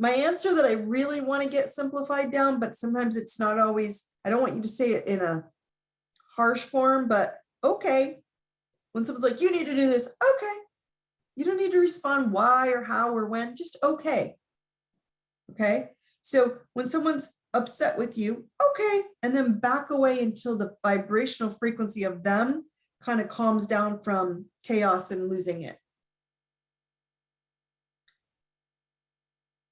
My answer that I really want to get simplified down, but sometimes it's not always, I don't want you to say it in a harsh form, but okay. When someone's like, you need to do this, okay. You don't need to respond why or how or when, just okay. Okay. So when someone's upset with you, okay, and then back away until the vibrational frequency of them kind of calms down from chaos and losing it.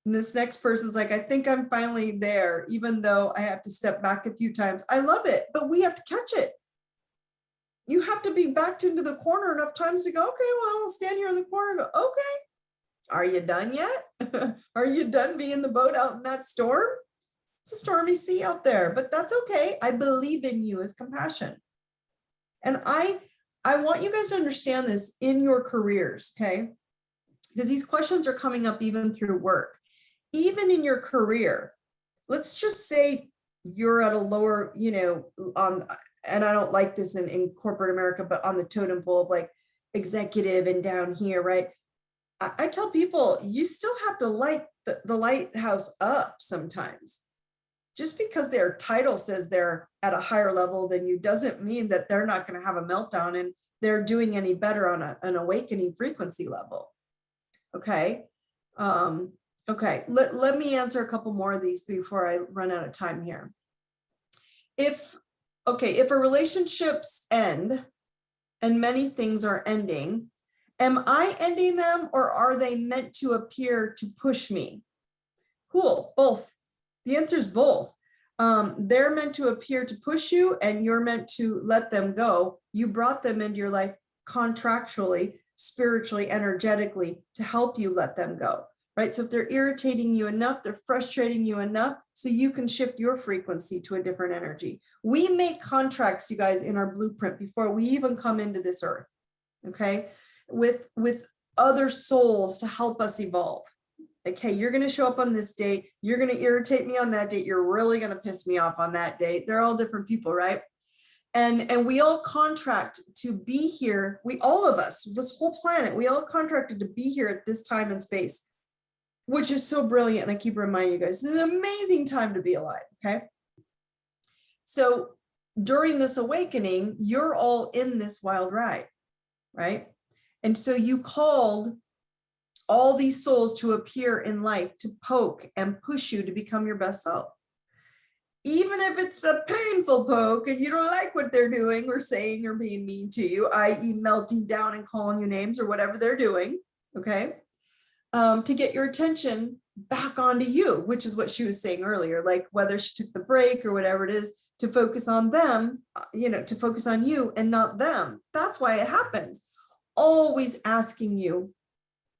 And this next person's like, I think I'm finally there, even though I have to step back a few times. I love it, but we have to catch it. You have to be backed into the corner enough times to go, okay, well, I'll stand here in the corner and go, okay, are you done yet? Are you done being the boat out in that storm? It's a stormy sea out there, but that's okay. I believe in you as compassion. And I want you guys to understand this in your careers, okay? Because these questions are coming up even through work. Even in your career, let's just say you're at a lower, and I don't like this in corporate America, but on the totem pole of like executive and down here, right? I tell people, you still have to light the lighthouse up sometimes. Just because their title says they're at a higher level than you doesn't mean that they're not going to have a meltdown and they're doing any better on an awakening frequency level. Okay. Okay. Let me answer a couple more of these before I run out of time here. If a relationships end and many things are ending, am I ending them, or are they meant to appear to push me? Cool, both. The answer is both. They're meant to appear to push you, and you're meant to let them go. You brought them into your life contractually, spiritually, energetically to help you let them go, right? So if they're irritating you enough, they're frustrating you enough, so you can shift your frequency to a different energy. We make contracts, you guys, in our blueprint before we even come into this earth, okay? With other souls to help us evolve. Like, hey, you're going to show up on this date. You're going to irritate me on that date. You're really going to piss me off on that date. They're all different people, right? And we all contract to be here. All of us, this whole planet, we all contracted to be here at this time and space, which is so brilliant. And I keep reminding you guys, this is an amazing time to be alive, okay? So during this awakening, you're all in this wild ride, right? And so you called all these souls to appear in life, to poke and push you to become your best self. Even if it's a painful poke and you don't like what they're doing or saying or being mean to you, i.e. melting down and calling you names or whatever they're doing, okay? To get your attention back onto you, which is what she was saying earlier, like whether she took the break or whatever it is, to focus on them, to focus on you and not them. That's why it happens. Always asking you.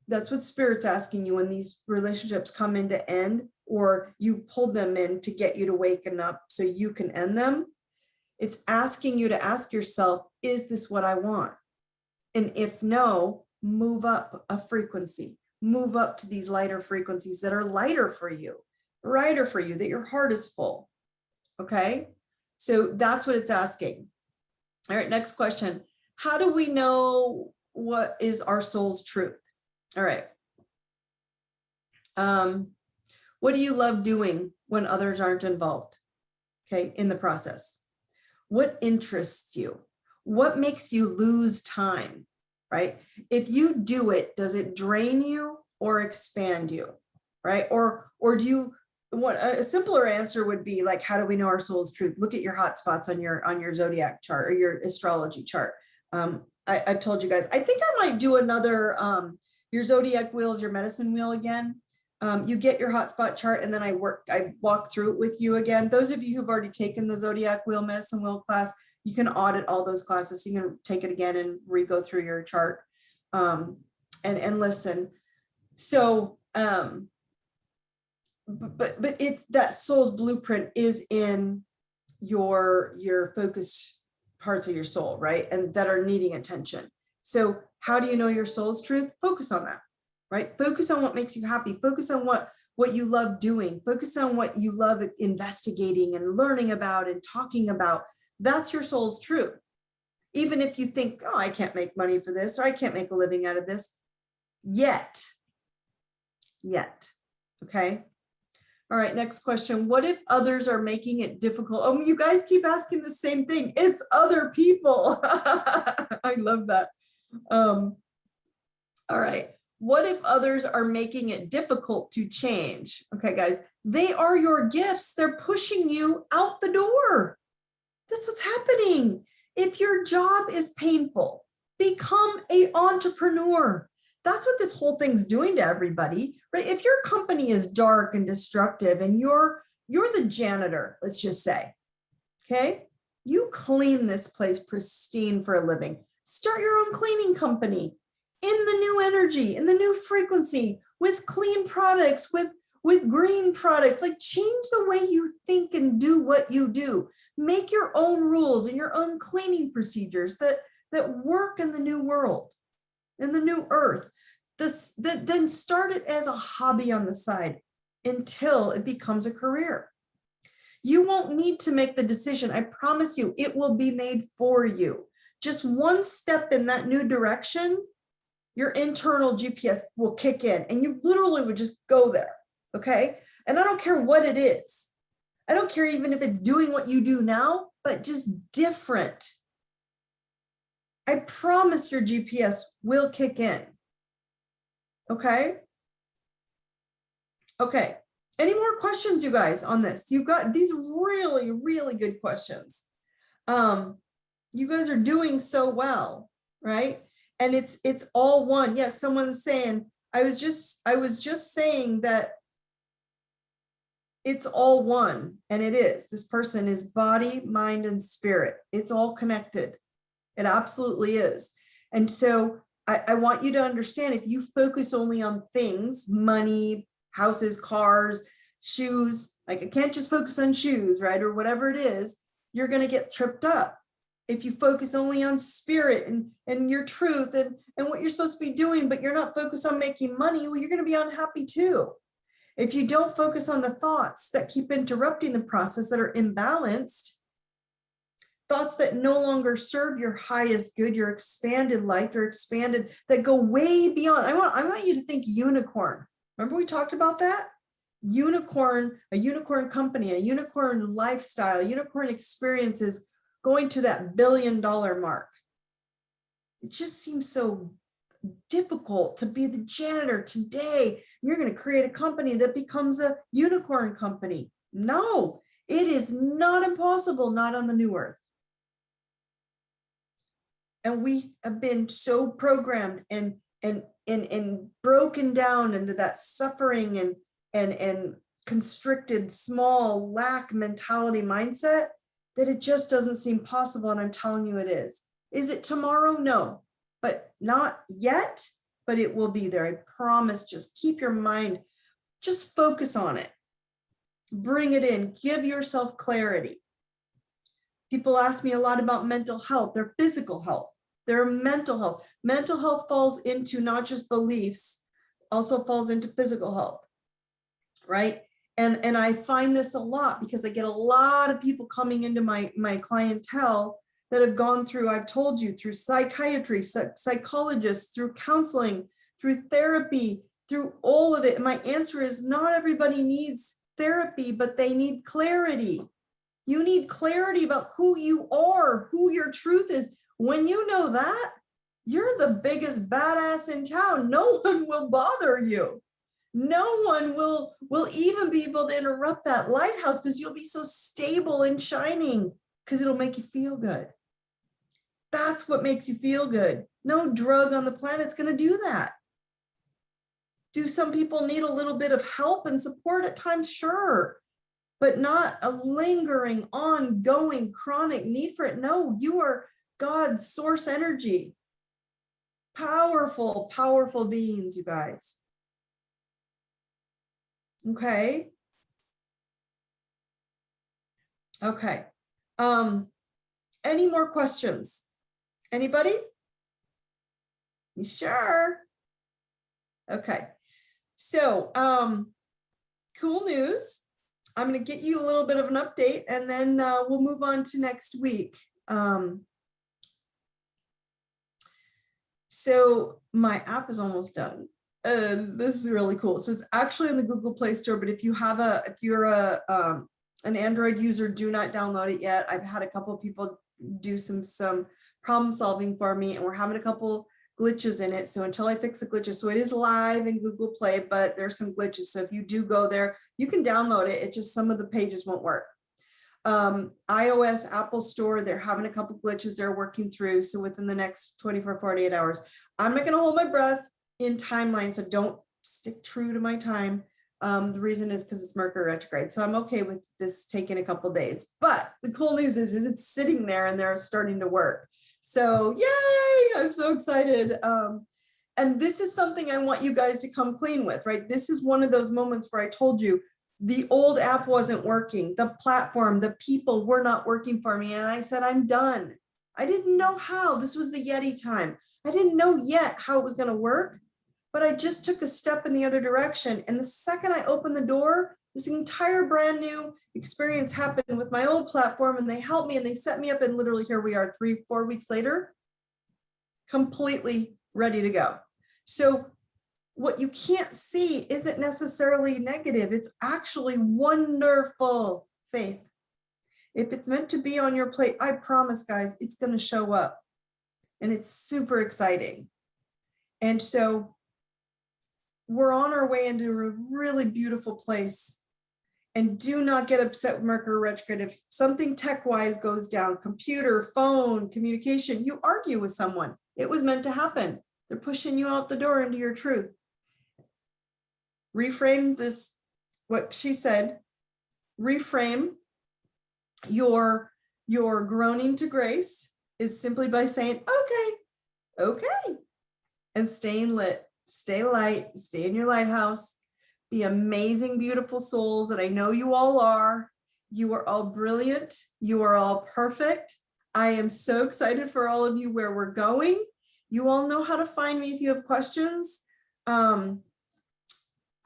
That's what Spirit's asking you when these relationships come into end, or you pulled them in to get you to waken up so you can end them. It's asking you to ask yourself, is this what I want? And if no, move up a frequency, move up to these lighter frequencies that are lighter for you, brighter for you, that your heart is full. Okay, so that's what it's asking. All right, next question. How do we know what is our soul's truth? All right. What do you love doing when others aren't involved? Okay, in the process. What interests you? What makes you lose time, right? If you do it, does it drain you or expand you, right? Or do you, what a simpler answer would be like, how do we know our soul's truth? Look at your hot spots on your zodiac chart or your astrology chart. I've told you guys, I think I might do another, your zodiac wheel is your medicine wheel again. You get your hotspot chart and then I walk through it with you again. Those of you who've already taken the zodiac wheel, medicine wheel class, you can audit all those classes. You can take it again and re-go through your chart and listen. So, but it's that soul's blueprint is in your focused parts of your soul, right? And that are needing attention. So how do you know your soul's truth? Focus on that, right? Focus on what makes you happy. Focus on what you love doing. Focus on what you love investigating and learning about and talking about. That's your soul's truth. Even if you think, oh, I can't make money for this, or I can't make a living out of this yet. Okay. All right, next question. What if others are making it difficult? Oh, you guys keep asking the same thing. It's other people. I love that. All right. What if others are making it difficult to change? Okay, guys, they are your gifts. They're pushing you out the door. That's what's happening. If your job is painful, become an entrepreneur. That's what this whole thing's doing to everybody, right? If your company is dark and destructive and you're the janitor, let's just say, okay? You clean this place pristine for a living. Start your own cleaning company in the new energy, in the new frequency, with clean products, with green products. Like, change the way you think and do what you do. Make your own rules and your own cleaning procedures that work in the new world, in the new earth. Then start it as a hobby on the side until it becomes a career. You won't need to make the decision. I promise you, it will be made for you. Just one step in that new direction, your internal GPS will kick in and you literally would just go there, okay? And I don't care what it is. I don't care even if it's doing what you do now, but just different. I promise your GPS will kick in. Okay. Okay. Any more questions, you guys, on this? You've got these really, really good questions. You guys are doing so well, right? And it's all one. Yes, someone's saying, I was just saying that it's all one, and it is. This person is body, mind, and spirit. It's all connected. It absolutely is. And so I want you to understand, if you focus only on things, money, houses, cars, shoes, like I can't just focus on shoes, right? Or whatever it is, you're going to get tripped up. If you focus only on spirit and your truth and what you're supposed to be doing, but you're not focused on making money, well, you're going to be unhappy too. If you don't focus on the thoughts that keep interrupting the process, that are imbalanced, thoughts that no longer serve your highest good, your expanded life, your expanded, that go way beyond. I want you to think unicorn. Remember we talked about that? Unicorn, a unicorn company, a unicorn lifestyle, unicorn experiences going to that $1 billion mark. It just seems so difficult to be the janitor today. You're going to create a company that becomes a unicorn company. No, it is not impossible, not on the new earth. And we have been so programmed and broken down into that suffering and constricted, small, lack mentality mindset that it just doesn't seem possible. And I'm telling you it is. Is it tomorrow? No, but not yet, but it will be there. I promise. Just keep your mind, just focus on it. Bring it in, give yourself clarity. People ask me a lot about mental health, their physical health, their mental health. Mental health falls into not just beliefs, also falls into physical health, right? And I find this a lot because I get a lot of people coming into my clientele that have gone through, I've told you, through psychiatry, psychologists, through counseling, through therapy, through all of it. And my answer is not everybody needs therapy, but they need clarity. You need clarity about who you are, who your truth is. When you know that, you're the biggest badass in town. No one will bother you. No one will even be able to interrupt that lighthouse because you'll be so stable and shining because it'll make you feel good. That's what makes you feel good. No drug on the planet's going to do that. Do some people need a little bit of help and support at times? Sure, but not a lingering, ongoing, chronic need for it. No, you are God's source energy. Powerful, powerful beings, you guys. Okay. Okay. Any more questions? Anybody? You sure? Okay. So, cool news. I'm going to get you a little bit of an update and then we'll move on to next week. So my app is almost done. This is really cool. So it's actually in the Google Play Store, but if you're an Android user, do not download it yet. I've had a couple of people do some problem solving for me, and we're having a couple glitches in it. So until I fix the glitches, so it is live in Google Play, but there's some glitches. So if you do go there, you can download it. It just, some of the pages won't work. iOS, Apple Store, they're having a couple glitches they're working through. So within the next 24, 48 hours, I'm not going to hold my breath in timeline. So don't stick true to my time. The reason is because it's Mercury retrograde. So I'm okay with this taking a couple days, but the cool news is it's sitting there and they're starting to work. So yay, I'm so excited. And this is something I want you guys to come clean with, right? This is one of those moments where I told you the old app wasn't working. The platform, the people were not working for me. And I said, I'm done. I didn't know how. This was the Yeti time. I didn't know yet how it was going to work, but I just took a step in the other direction. And the second I opened the door, this entire brand new experience happened with my old platform, and they helped me and they set me up, and literally here we are 3-4 weeks later, completely ready to go. So what you can't see isn't necessarily negative. It's actually wonderful, Faith. If it's meant to be on your plate, I promise, guys, it's going to show up. And it's super exciting. And so we're on our way into a really beautiful place. And do not get upset with Mercury retrograde. If something tech-wise goes down, computer, phone, communication, you argue with someone. It was meant to happen. They're pushing you out the door into your truth. Reframe this, what she said, reframe your groaning to grace is simply by saying, okay, and staying lit, stay light, stay in your lighthouse, be amazing, beautiful souls that I know you all are. You are all brilliant. You are all perfect. I am so excited for all of you where we're going. You all know how to find me if you have questions.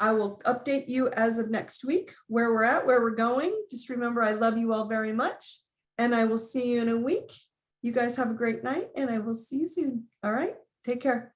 I will update you as of next week, where we're at, where we're going. Just remember, I love you all very much, and I will see you in a week. You guys have a great night, and I will see you soon. All right, take care.